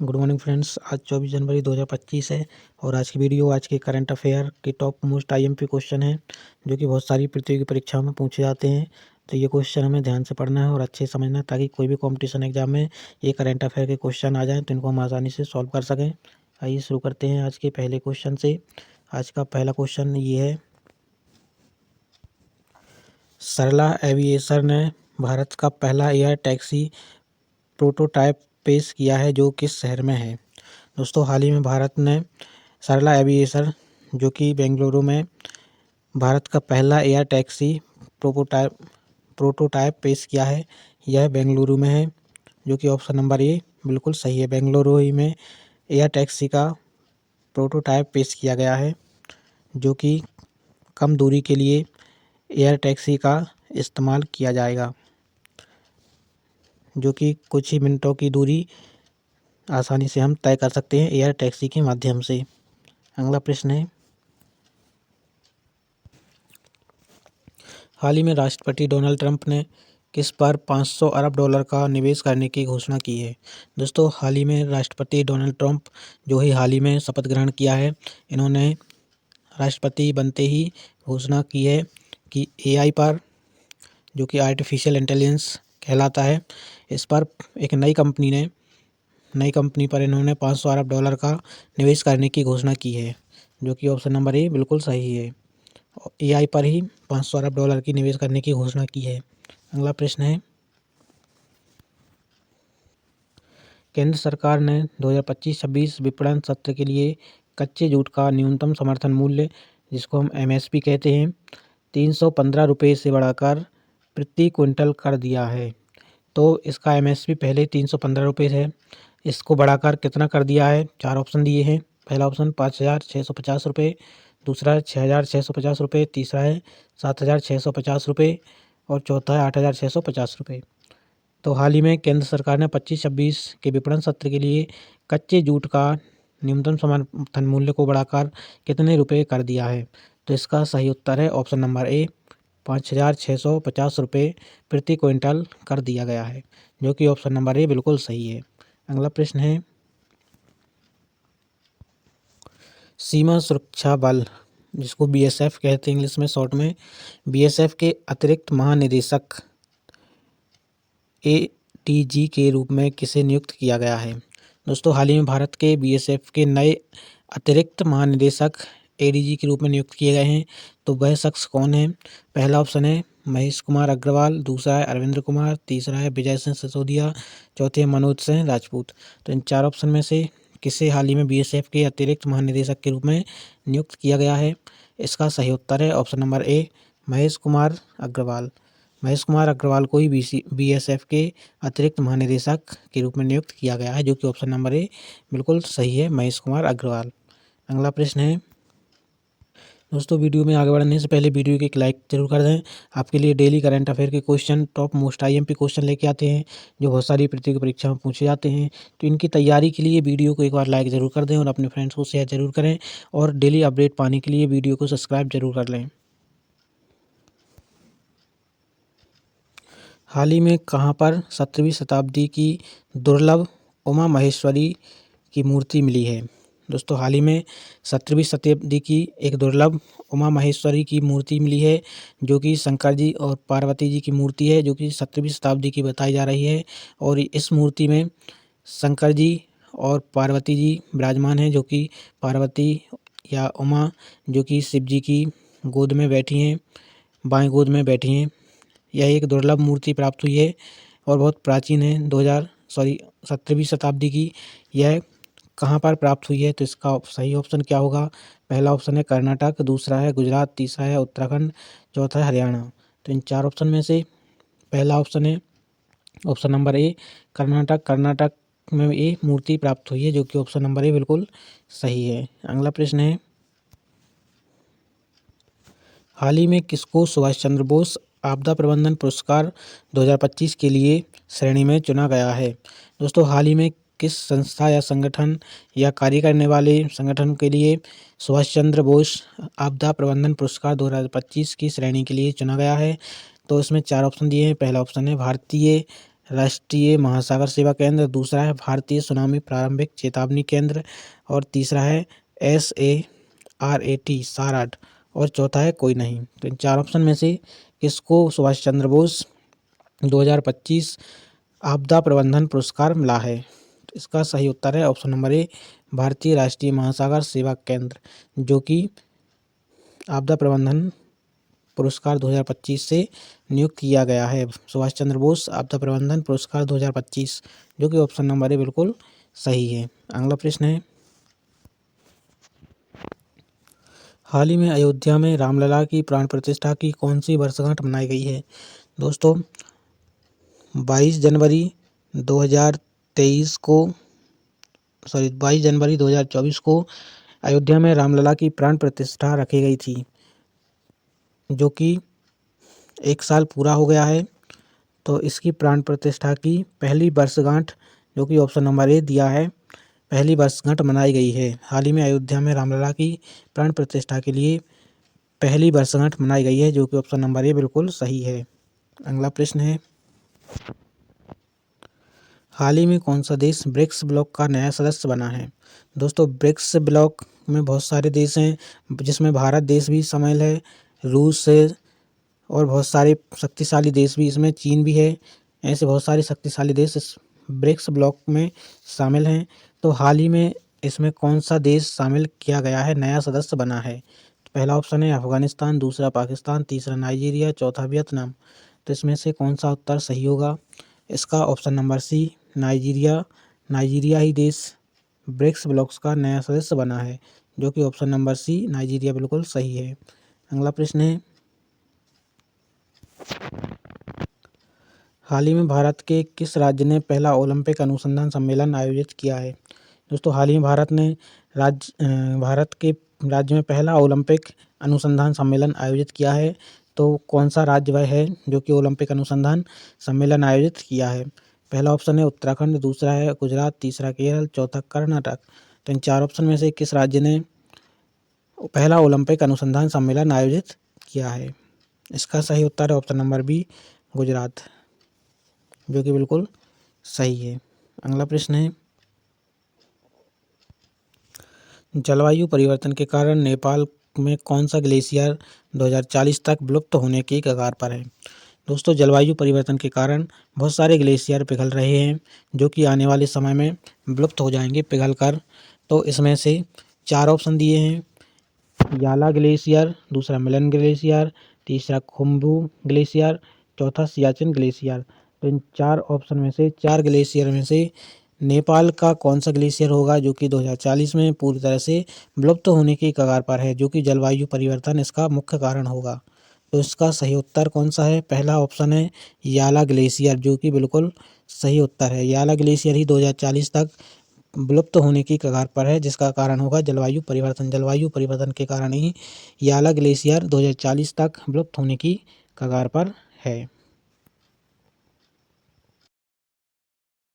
Good morning friends. आज 24 जनवरी 2025 है और आज की वीडियो आज के करंट अफेयर के टॉप मोस्ट आईएमपी क्वेश्चन हैं जो कि बहुत सारी प्रतियोगी परीक्षाओं में पूछे जाते हैं। तो ये क्वेश्चन हमें ध्यान से पढ़ना है और अच्छे समझना है ताकि कोई भी कंपटीशन एग्जाम में ये करंट अफेयर के क्वेश्चन आ जाएँ तो इनको हम आसानी से सॉल्व कर सकें। आइए शुरू करते हैं आज के पहले क्वेश्चन से। आज का पहला क्वेश्चन ये है, सरला एविएशन ने भारत का पहला एयर टैक्सी प्रोटोटाइप पेश किया है जो किस शहर में है। दोस्तों, हाल ही में भारत ने सरला एविएशन जो कि बेंगलुरु में भारत का पहला एयर टैक्सी प्रोटोटाइप पेश किया है। यह बेंगलुरु में है जो कि ऑप्शन नंबर ए बिल्कुल सही है। बेंगलुरु ही में एयर टैक्सी का प्रोटोटाइप पेश किया गया है जो कि कम दूरी के लिए एयर टैक्सी का इस्तेमाल किया जाएगा, जो कि कुछ ही मिनटों की दूरी आसानी से हम तय कर सकते हैं एयर टैक्सी के माध्यम से। अगला प्रश्न है, हाल ही में राष्ट्रपति डोनाल्ड ट्रंप ने किस पर 500 अरब डॉलर का निवेश करने की घोषणा की है। दोस्तों, हाल ही में राष्ट्रपति डोनाल्ड ट्रंप जो ही हाल ही में शपथ ग्रहण किया है, इन्होंने राष्ट्रपति बनते ही घोषणा की है कि एआई पर, जो कि आर्टिफिशियल इंटेलिजेंस कहलाता है, इस पर एक नई कंपनी पर इन्होंने 500 अरब डॉलर का निवेश करने की घोषणा की है, जो कि ऑप्शन नंबर ए बिल्कुल सही है। एआई पर ही 500 अरब डॉलर की निवेश करने की घोषणा की है। अगला प्रश्न है, केंद्र सरकार ने 2025-26 विपणन सत्र के लिए कच्चे जूट का न्यूनतम समर्थन मूल्य, जिसको हम एमएसपी कहते हैं, 315 रुपये से बढ़ाकर प्रति क्विंटल कर दिया है। तो इसका एमएसपी पहले 315 रुपये है, इसको बढ़ाकर कितना कर दिया है। चार ऑप्शन दिए हैं। पहला ऑप्शन 5,650 रुपये, दूसरा है 6,650 रुपये, तीसरा है 7,650 रुपये और चौथा है 8,650 रुपये। तो हाल ही में केंद्र सरकार ने 25-26 के विपणन सत्र के लिए कच्चे जूट का न्यूनतम समर्थन मूल्य को बढ़ाकर कितने रुपये कर दिया है। तो इसका सही उत्तर है ऑप्शन नंबर ए, 5,650 रुपये प्रति क्विंटल कर दिया गया है, जो कि ऑप्शन नंबर ए बिल्कुल सही है। अगला प्रश्न है, सीमा सुरक्षा बल, जिसको बीएसएफ कहते हैं इंग्लिश में शॉर्ट में, बीएसएफ के अतिरिक्त महानिदेशक एडीजी के रूप में किसे नियुक्त किया गया है। दोस्तों, हाल ही में भारत के बीएसएफ के नए अतिरिक्त महानिदेशक एडीजी के रूप में नियुक्त किए गए हैं। तो वह शख्स कौन है। पहला ऑप्शन है महेश कुमार अग्रवाल, दूसरा है अरविंद्र कुमार, तीसरा है विजय सिंह सिसोदिया, चौथे है मनोज सिंह राजपूत। तो इन चार ऑप्शन में से किसे हाल ही में बीएसएफ के अतिरिक्त महानिदेशक के रूप में नियुक्त किया गया है। इसका सही उत्तर है option number A, Mahesh Kumar Agarwal. Mahesh Kumar Agarwal को ही बीएसएफ के अतिरिक्त महानिदेशक के रूप में नियुक्त किया गया है, जो कि ऑप्शन नंबर ए बिल्कुल सही है, महेश कुमार अग्रवाल। अगला प्रश्न है, दोस्तों वीडियो में आगे बढ़ने से पहले वीडियो को एक लाइक जरूर कर दें। आपके लिए डेली करंट अफेयर के question, top most IMP question लेके आते हैं जो बहुत सारी प्रतियोगी परीक्षा में पूछे जाते हैं। तो इनकी तैयारी के लिए वीडियो को एक बार लाइक ज़रूर कर दें और अपने फ्रेंड्स को शेयर जरूर करें और डेली अपडेट पाने के लिए वीडियो को सब्सक्राइब जरूर कर लें। हाल ही में कहाँ पर 17वीं शताब्दी की दुर्लभ उमा महेश्वरी की मूर्ति मिली है। दोस्तों, हाल ही में 17वीं शताब्दी की एक दुर्लभ उमा महेश्वरी की मूर्ति मिली है, जो कि शंकर जी और पार्वती जी की मूर्ति है, जो कि 17वीं शताब्दी की बताई जा रही है। और इस मूर्ति में शंकर जी और पार्वती जी विराजमान हैं, जो कि पार्वती या उमा जो कि शिव जी की गोद में बैठी हैं, बाएं गोद में बैठी हैं। यह एक दुर्लभ मूर्ति प्राप्त हुई है और बहुत प्राचीन है। 17वीं शताब्दी की यह कहाँ पर प्राप्त हुई है। तो इसका सही ऑप्शन क्या होगा। पहला ऑप्शन है कर्नाटक, दूसरा है गुजरात, तीसरा है उत्तराखंड, चौथा है हरियाणा। तो इन चार ऑप्शन में से पहला ऑप्शन है ऑप्शन नंबर ए कर्नाटक। कर्नाटक में ये मूर्ति प्राप्त हुई है, जो कि ऑप्शन नंबर ए बिल्कुल सही है। अगला प्रश्न है, हाल ही में किसको सुभाष चंद्र बोस आपदा प्रबंधन पुरस्कार 2025 के लिए श्रेणी में चुना गया है। दोस्तों, हाल ही में किस संस्था या संगठन या कार्य करने वाले संगठन के लिए सुभाष चंद्र बोस आपदा प्रबंधन पुरस्कार 2025 की श्रेणी के लिए चुना गया है। तो इसमें चार ऑप्शन दिए हैं। पहला ऑप्शन है भारतीय राष्ट्रीय महासागर सेवा केंद्र, दूसरा है भारतीय सुनामी प्रारंभिक चेतावनी केंद्र, और तीसरा है SARAT साराट, और चौथा है कोई नहीं। तो इन चार ऑप्शन में से किसको सुभाष चंद्र बोस 2025 आपदा प्रबंधन पुरस्कार मिला है? तो इसका सही उत्तर है ऑप्शन नंबर ए, भारतीय राष्ट्रीय महासागर सेवा केंद्र, जो कि आपदा प्रबंधन पुरस्कार 2025 से नियुक्त किया गया है। सुभाष चंद्र बोस आपदा प्रबंधन पुरस्कार 2025, जो कि ऑप्शन नंबर ए बिल्कुल सही है। अगला प्रश्न है, हाल ही में अयोध्या में रामलला की प्राण प्रतिष्ठा की कौन सी वर्षगांठ मनाई गई है? दोस्तों 22 जनवरी 2023 को 22 जनवरी 2024 को अयोध्या में रामलला की प्राण प्रतिष्ठा रखी गई थी, जो कि 1 साल पूरा हो गया है। तो इसकी प्राण प्रतिष्ठा की पहली वर्षगांठ, जो कि ऑप्शन नंबर ए दिया है, पहली वर्षगांठ मनाई गई है। हाल ही में अयोध्या में रामलला की प्राण प्रतिष्ठा के लिए पहली वर्षगांठ मनाई गई है, जो कि ऑप्शन नंबर ए बिल्कुल सही है। अगला प्रश्न है, हाल ही में कौन सा देश ब्रिक्स ब्लॉक का नया सदस्य बना है? दोस्तों ब्रिक्स ब्लॉक में बहुत सारे देश हैं, जिसमें भारत देश भी शामिल है, रूस है, और बहुत सारे शक्तिशाली देश भी इसमें, चीन भी है। ऐसे बहुत सारे शक्तिशाली देश इस ब्रिक्स ब्लॉक में शामिल हैं। तो हाल ही में इसमें कौन सा देश शामिल किया गया है, नया सदस्य बना है? तो पहला ऑप्शन है अफगानिस्तान, दूसरा पाकिस्तान, तीसरा नाइजीरिया, चौथा वियतनाम। तो इसमें से कौन सा उत्तर सही होगा? इसका option number C, Nigeria. Nigeria ही देश ब्रिक्स ब्लॉक्स का नया सदस्य बना है, जो कि ऑप्शन नंबर सी, नाइजीरिया बिल्कुल सही है। अगला प्रश्न है, हाल ही में भारत के किस राज्य ने पहला ओलंपिक अनुसंधान सम्मेलन आयोजित किया है? दोस्तों हाल ही में भारत के राज्य में पहला ओलंपिक अनुसंधान सम्मेलन आयोजित किया है। तो कौन सा राज्य वह है जो कि ओलंपिक अनुसंधान सम्मेलन आयोजित किया है? पहला ऑप्शन है उत्तराखंड, दूसरा है गुजरात, तीसरा केरल, चौथा कर्नाटक। तो इन चार ऑप्शन में से किस राज्य ने पहला ओलंपिक अनुसंधान सम्मेलन आयोजित किया है? इसका सही उत्तर है ऑप्शन नंबर बी, गुजरात, जो कि बिल्कुल सही है। अगला प्रश्न है, जलवायु परिवर्तन के कारण नेपाल में कौन सा ग्लेशियर 2040 तक विलुप्त होने की कगार पर है? दोस्तों जलवायु परिवर्तन के कारण बहुत सारे ग्लेशियर पिघल रहे हैं, जो कि आने वाले समय में विलुप्त हो जाएंगे पिघल कर। तो इसमें से चार ऑप्शन दिए हैं, याला ग्लेशियर, दूसरा मिलन ग्लेशियर, तीसरा खुम्बू ग्लेशियर, चौथा सियाचिन ग्लेशियर। तो इन चार ऑप्शन में से, चार ग्लेशियर में से नेपाल का कौन सा ग्लेशियर होगा जो कि 2040 में पूरी तरह से विलुप्त होने की कगार पर है, जो कि जलवायु परिवर्तन इसका मुख्य कारण होगा? तो इसका सही उत्तर कौन सा है? पहला ऑप्शन है याला ग्लेशियर, जो कि बिल्कुल सही उत्तर है। याला ग्लेशियर ही 2040 तक विलुप्त होने की कगार पर है, जिसका कारण होगा जलवायु परिवर्तन। जलवायु परिवर्तन के कारण ही याला ग्लेशियर 2040 तक विलुप्त होने की कगार पर है।